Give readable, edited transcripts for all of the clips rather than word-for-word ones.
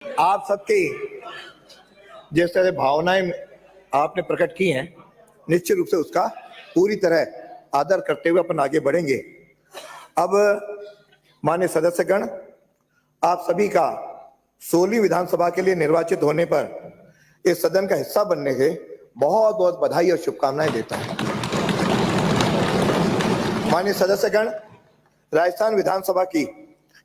आप सबके जिस तरह भावनाएं आपने प्रकट की हैं, निश्चित रूप से उसका पूरी तरह आदर करते हुए अपन आगे बढ़ेंगे। अब माननीय सदस्यगण, आप सभी का 16वीं विधानसभा के लिए निर्वाचित होने पर इस सदन का हिस्सा बनने के बहुत बहुत बधाई और शुभकामनाएं देता हूं। माननीय सदस्यगण, राजस्थान विधानसभा की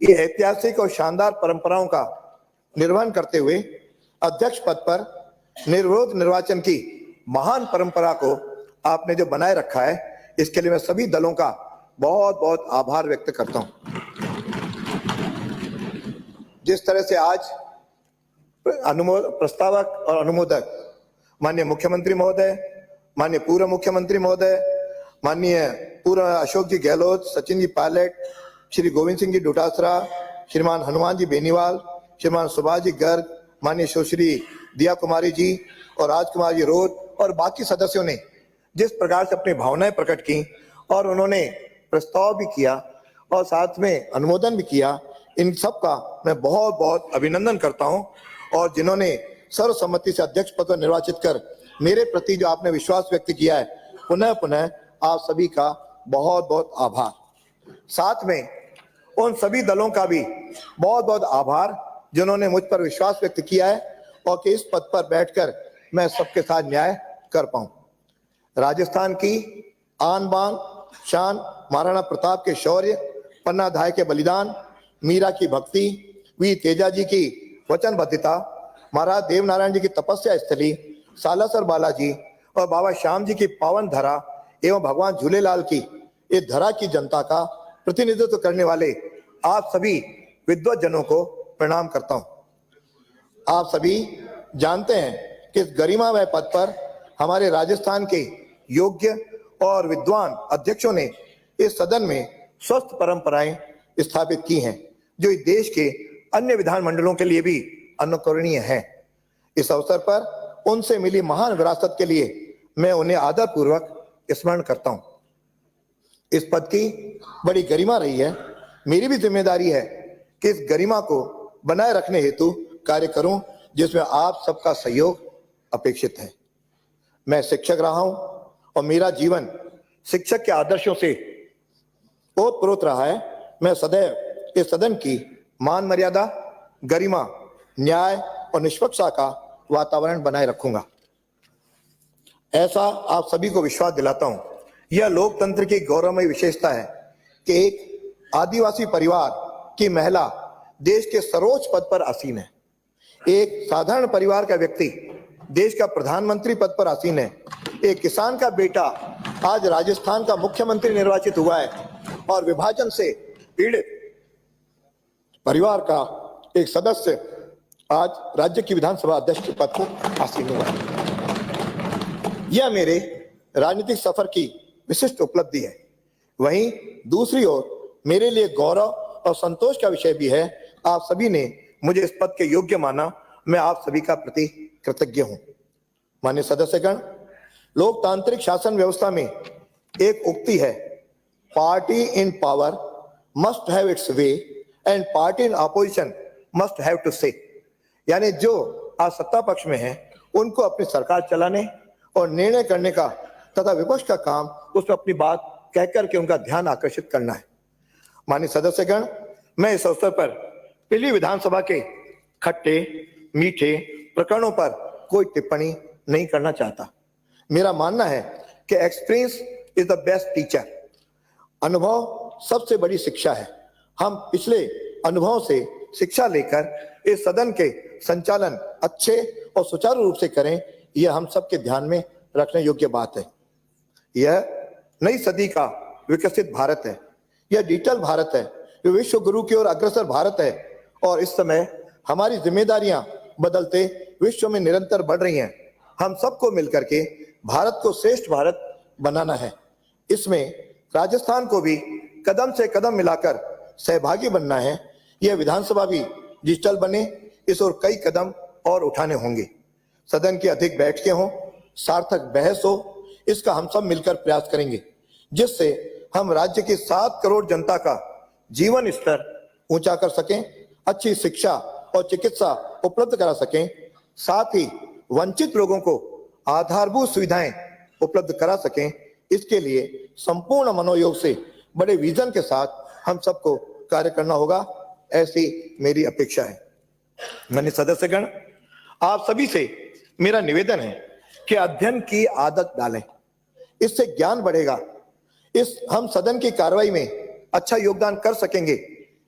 ये ऐतिहासिक और शानदार परंपराओं का निर्वहन करते हुए अध्यक्ष पद पर निर्विरोध निर्वाचन की महान परंपरा को आपने जो बनाए रखा है, इसके लिए मैं सभी दलों का बहुत बहुत आभार व्यक्त करता हूं। जिस तरह से आज प्रस्तावक और अनुमोदक माननीय मुख्यमंत्री महोदय, माननीय पूर्व मुख्यमंत्री महोदय, माननीय पूर्व अशोक जी गहलोत, सचिन जी पायलट, श्री गोविंद सिंह जी डोटासरा, श्रीमान हनुमान जी बेनीवाल, श्रीमान सुभाष जी गर्ग, माननीय सुश्री दिया कुमारी जी और राजकुमार जी रोध और बाकी सदस्यों ने जिस प्रकार से अपनी भावनाएं प्रकट की और उन्होंने प्रस्ताव भी किया और साथ में अनुमोदन भी किया, इन सब का मैं बहुत बहुत अभिनंदन करता हूं। और जिन्होंने सर्वसम्मति से अध्यक्ष पद पर निर्वाचित कर मेरे प्रति जो आपने विश्वास व्यक्त किया है, पुनः पुनः आप सभी का बहुत बहुत आभार। साथ में उन सभी दलों का भी बहुत बहुत आभार जिन्होंने मुझ पर विश्वास व्यक्त किया है और कि इस पद पर बैठकर मैं सबके साथ न्याय कर पाऊं। राजस्थान की आन बान शान, महाराणा प्रताप के शौर्य, पन्ना धाय के बलिदान, मीरा की भक्ति, वी तेजा जी की वचनबद्धता, महाराज देवनारायण जी की तपस्या स्थली, सालासर बालाजी और बाबा श्याम जी की पावन धरा एवं भगवान झूलेलाल की इस धरा की जनता का प्रतिनिधित्व करने वाले आप सभी विद्वत जनों को प्रणाम करता हूं। आप सभी जानते हैं कि इस गरिमामय पद पर हमारे राजस्थान के योग्य और विद्वान अध्यक्षों ने इस सदन में स्वस्थ परंपराएं स्थापित की हैं, जो इस देश के अन्य विधानमंडलों के लिए भी अनुकरणीय है। इस अवसर पर उनसे मिली महान विरासत के लिए मैं उन्हें आदर पूर्वक स्मरण करता हूं। इस पद की बड़ी गरिमा रही है। मेरी भी जिम्मेदारी है कि इस गरिमा को बनाए रखने हेतु कार्य करूं, जिसमें आप सबका सहयोग अपेक्षित है। मैं शिक्षक रहा हूं और मेरा जीवन शिक्षक के आदर्शों से ओतप्रोत रहा है। मैं सदैव इस सदन की मान मर्यादा, गरिमा, न्याय और निष्पक्षता का वातावरण बनाए रखूंगा। ऐसा आप सभी को विश्वास दिलाता हूं। यह लोकतंत्र की गौरवमयी विशेषता है कि एक आदिवासी परिवार की महिला देश के सर्वोच्च पद पर आसीन है। एक साधारण परिवार का व्यक्ति देश का प्रधानमंत्री पद पर आसीन है। एक किसान का बेटा आज राजस्थान का मुख्यमंत्री निर्वाचित हुआ है और विभाजन से पीड़ित परिवार का एक सदस्य आज राज्य की विधानसभा अध्यक्ष के पद को आसीन हुआ है। यह मेरे राजनीतिक सफर की विशिष्ट उपलब्धि है। वहीं दूसरी ओर मेरे लिए गौरव और संतोष का विषय भी है, आप सभी ने मुझे इस पद के योग्य माना। मैं आप सभी का प्रति कृतज्ञ हूं। माननीय सदस्यगण, लोकतांत्रिक शासन व्यवस्था में एक उक्ति है, party in power must have its way and party in opposition must have to say. यानी जो आज सत्ता पक्ष में है उनको अपनी सरकार चलाने और निर्णय करने का तथा विपक्ष का काम उसमें अपनी बात कहकर के उनका ध्यान आकर्षित करना है। माननीय सदस्यगण, मैं इस अवसर पर पहली विधानसभा के खट्टे मीठे प्रकरणों पर कोई टिप्पणी नहीं करना चाहता। मेरा मानना है कि experience is the best teacher. अनुभव सबसे बड़ी शिक्षा है। हम पिछले अनुभवों से शिक्षा लेकर इस सदन के संचालन अच्छे और सुचारू रूप से करें, यह हम सबके ध्यान में रखने योग्य बात है। यह नई सदी का विकसित भारत है। यह डिजिटल भारत है। यह विश्व गुरु की ओर अग्रसर भारत है और इस समय हमारी जिम्मेदारियां बदलते विश्व में निरंतर बढ़ रही हैं। हम सबको मिलकर के भारत को श्रेष्ठ भारत बनाना है। इसमें राजस्थान को भी कदम से कदम मिलाकर सहभागी बनना है। यह विधानसभा भी डिजिटल बने, इस ओर कई कदम और उठाने होंगे। सदन की अधिक बैठकें हों, सार्थक बहस हो, इसका हम सब मिलकर प्रयास करेंगे, जिससे हम राज्य की 7 करोड़ जनता का जीवन स्तर ऊंचा कर सकें, अच्छी शिक्षा और चिकित्सा उपलब्ध करा सकें, साथ ही वंचित लोगों को आधारभूत सुविधाएं उपलब्ध करा सकें, इसके लिए संपूर्ण मनोयोग से बड़े विजन के साथ हम सबको कार्य करना होगा, ऐसी मेरी अपेक्षा है। माननीय सदस्यगण, आप सभी से मेरा निवेदन है कि अध्ययन की आदत डालें, इससे ज्ञान बढ़ेगा, इस हम सदन की कार्रवाई में अच्छा योगदान कर सकेंगे।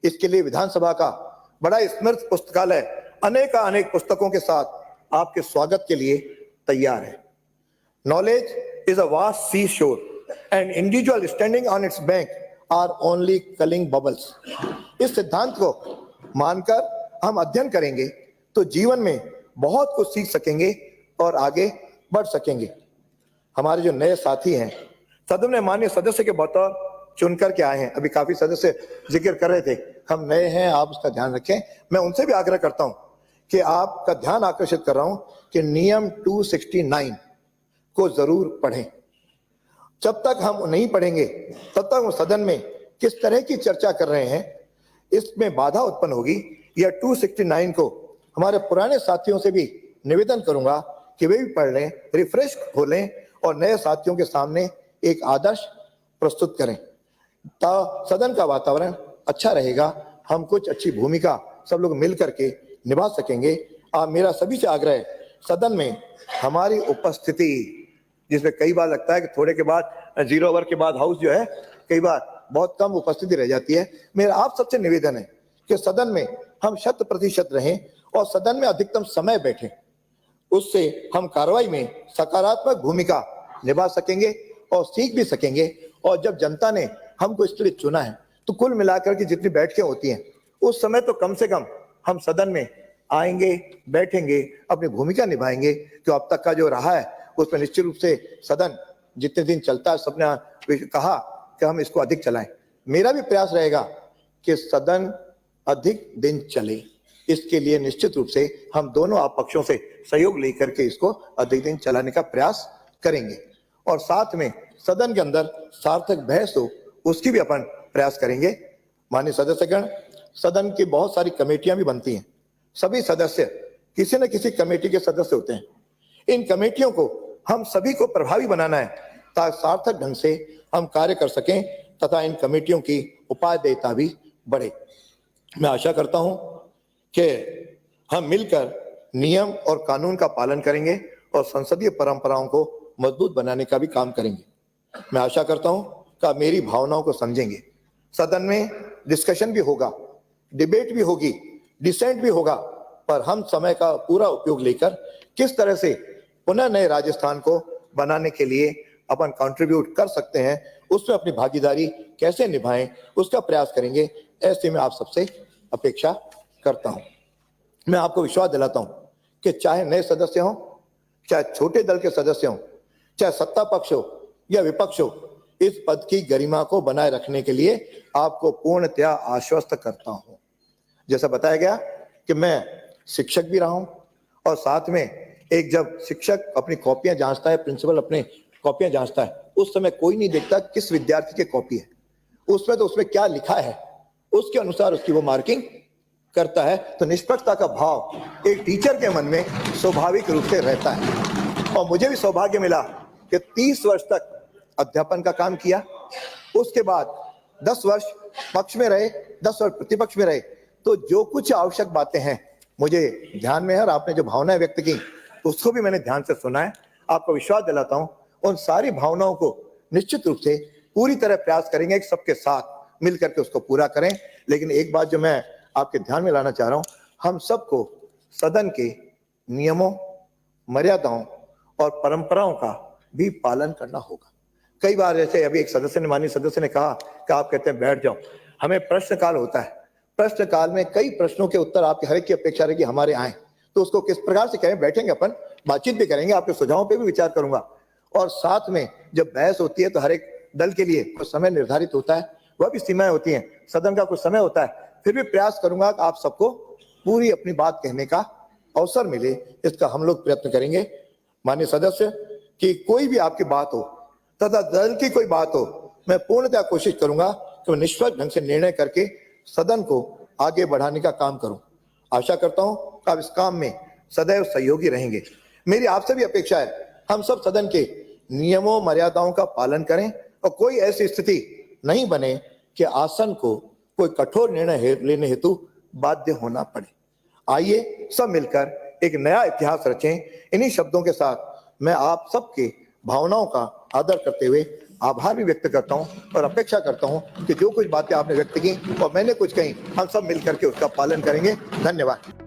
इसके लिए विधानसभा का बड़ा स्मृत पुस्तकालय अनेक पुस्तकों के साथ आपके स्वागत के लिए तैयार है। Knowledge is a vast sea shore and individual standing on its bank are only culling bubbles. इस सिद्धांत को मानकर हम अध्ययन करेंगे तो जीवन में बहुत कुछ सीख सकेंगे और आगे बढ़ सकेंगे। हमारे जो नए साथी हैं, सदन में माननीय सदस्य के बतौर चुनकर के आए हैं, अभी काफी सदस्य जिक्र कर रहे थे, हम नए हैं, आप उसका ध्यान रखें। मैं उनसे भी आग्रह करता हूं कि आपका ध्यान आकर्षित कर रहा हूं कि नियम 269 को जरूर पढ़ें। जब तक हम नहीं पढ़ेंगे तब तक हम सदन में किस तरह की चर्चा कर रहे हैं, इसमें बाधा उत्पन्न होगी। यह 269 को हमारे पुराने साथियों से भी निवेदन करूंगा कि वे भी पढ़ लें, रिफ्रेश हो लें और नए साथियों के सामने एक आदर्श प्रस्तुत करें, तो सदन का वातावरण अच्छा रहेगा, हम कुछ अच्छी भूमिका सब लोग मिल करके निभा सकेंगे। मेरा सभी से आग्रह है, सदन में हमारी उपस्थिति, जिसमें कई बार लगता है कि थोड़े के बाद 0 ओवर के बाद हाउस जो है कई बार बहुत कम उपस्थिति रह जाती है। मेरा आप सबसे निवेदन है कि सदन में हम 100% रहें और सदन में अधिकतम समय बैठें, उससे हम कार्रवाई में सकारात्मक भूमिका निभा सकेंगे और सीख भी सकेंगे। और जब जनता ने हमको इसके लिए चुना है तो कुल मिलाकर के जितनी बैठकें होती हैं उस समय तो कम से कम हम सदन में आएंगे, बैठेंगे, अपनी भूमिका निभाएंगे। जो अब तक का जो रहा है उसमें निश्चित रूप से सदन जितने दिन चलता है, सबने कहा कि हम इसको अधिक चलाएं। मेरा भी प्रयास रहेगा कि सदन अधिक दिन चले, इसके लिए निश्चित रूप से हम दोनों आप पक्षों से सहयोग लेकर के इसको अधिक दिन चलाने का प्रयास करेंगे और साथ में सदन के अंदर सार्थक बहस हो उसकी भी अपन प्रयास करेंगे। माननीय सदस्यगण, सदन की बहुत सारी कमेटियां भी बनती हैं, सभी सदस्य किसी न किसी कमेटी के सदस्य होते हैं। इन कमेटियों को हम सभी को प्रभावी बनाना है ताकि सार्थक ढंग से हम कार्य कर सकें तथा इन कमेटियों की उपादेयता भी बढ़े। मैं आशा करता हूं कि हम मिलकर नियम और कानून का पालन करेंगे और संसदीय परंपराओं को मजबूत बनाने का भी काम करेंगे। मैं आशा करता हूं कि आप मेरी भावनाओं को समझेंगे। सदन में डिस्कशन भी होगा, डिबेट भी होगी, डिसेंट भी होगा, पर हम समय का पूरा उपयोग लेकर किस तरह से पुनः नए राजस्थान को बनाने के लिए अपन कंट्रीब्यूट कर सकते हैं, उसमें अपनी भागीदारी कैसे निभाएं, उसका प्रयास करेंगे। ऐसे में आप सबसे अपेक्षा करता हूं। मैं आपको विश्वास दिलाता हूं कि चाहे नए सदस्य हों, चाहे छोटे दल के सदस्य हों, चाहे सत्ता पक्ष हो या विपक्ष हो, इस पद की गरिमा को बनाए रखने के लिए आपको पूर्णतया आश्वस्त करता हूं। जैसा बताया गया कि मैं शिक्षक भी रहा हूं और साथ में एक जब शिक्षक अपनी कॉपियां जांचता है, प्रिंसिपल अपने कॉपियां जांचता है, उस समय कोई नहीं देखता किस विद्यार्थी की कॉपी है, उसमें क्या लिखा है उसके अनुसार उसकी वो मार्किंग करता है। तो निष्पक्षता का भाव एक टीचर के मन में स्वाभाविक रूप से रहता है। और मुझे भी सौभाग्य मिला कि 30 वर्ष तक अध्यापन का काम किया, उसके बाद 10 वर्ष पक्ष में रहे, 10 वर्ष प्रतिपक्ष में रहे। तो जो कुछ आवश्यक बातें हैं मुझे ध्यान में है और आपने जो भावनाएं व्यक्त की उसको भी मैंने ध्यान से सुना है। आपको विश्वास दिलाता हूं उन सारी भावनाओं को निश्चित रूप से पूरी तरह प्रयास करेंगे कि सबके साथ मिलकर के उसको पूरा करें। लेकिन एक बात जो मैं आपके ध्यान में लाना चाह रहा हूं, हम सबको सदन के नियमों, मर्यादाओं और परंपराओं का भी पालन करना होगा। कई बार जैसे अभी एक सदस्य ने, माननीय सदस्य ने कहा कि आप कहते हैं बैठ जाओ, हमें प्रश्नकाल होता है, प्रश्नकाल में कई प्रश्नों के उत्तर आपके हर एक की अपेक्षा रहेगी हमारे आए, तो उसको किस प्रकार से करें, बैठेंगे अपन, बातचीत भी करेंगे, आपके सुझावों पे भी विचार करूंगा। और साथ में जब बहस होती है तो हर एक दल के लिए कुछ समय निर्धारित होता है, वह भी सीमाएं होती हैं, सदन का कुछ समय होता है, फिर भी प्रयास करूंगा कि आप सबको पूरी अपनी बात कहने का अवसर मिले, इसका हम लोग प्रयत्न करेंगे। माननीय सदस्य कि कोई भी आपकी बात हो तथा दल की कोई बात हो, मैं पूर्णतः कोशिश करूंगा कि मैं निष्पक्ष ढंग से निर्णय करके सदन को आगे बढ़ाने का काम करूं। आशा करता हूं का इस काम में सदैव सहयोगी रहेंगे। मेरी आपसे भी अपेक्षा है हम सब सदन के नियमों मर्यादाओं का पालन करें और कोई ऐसी स्थिति नहीं बने कि आसन को कोई कठोर निर्णय लेने हेतु बाध्य होना पड़े। आइए सब मिलकर एक नया इतिहास रचें। इन्हीं शब्दों के साथ मैं आप सबके भावनाओं का आदर करते हुए आभार भी व्यक्त करता हूं और अपेक्षा करता हूं कि जो कुछ बातें आपने व्यक्त की और मैंने कुछ कही, हम सब मिलकर के उसका पालन करेंगे। धन्यवाद।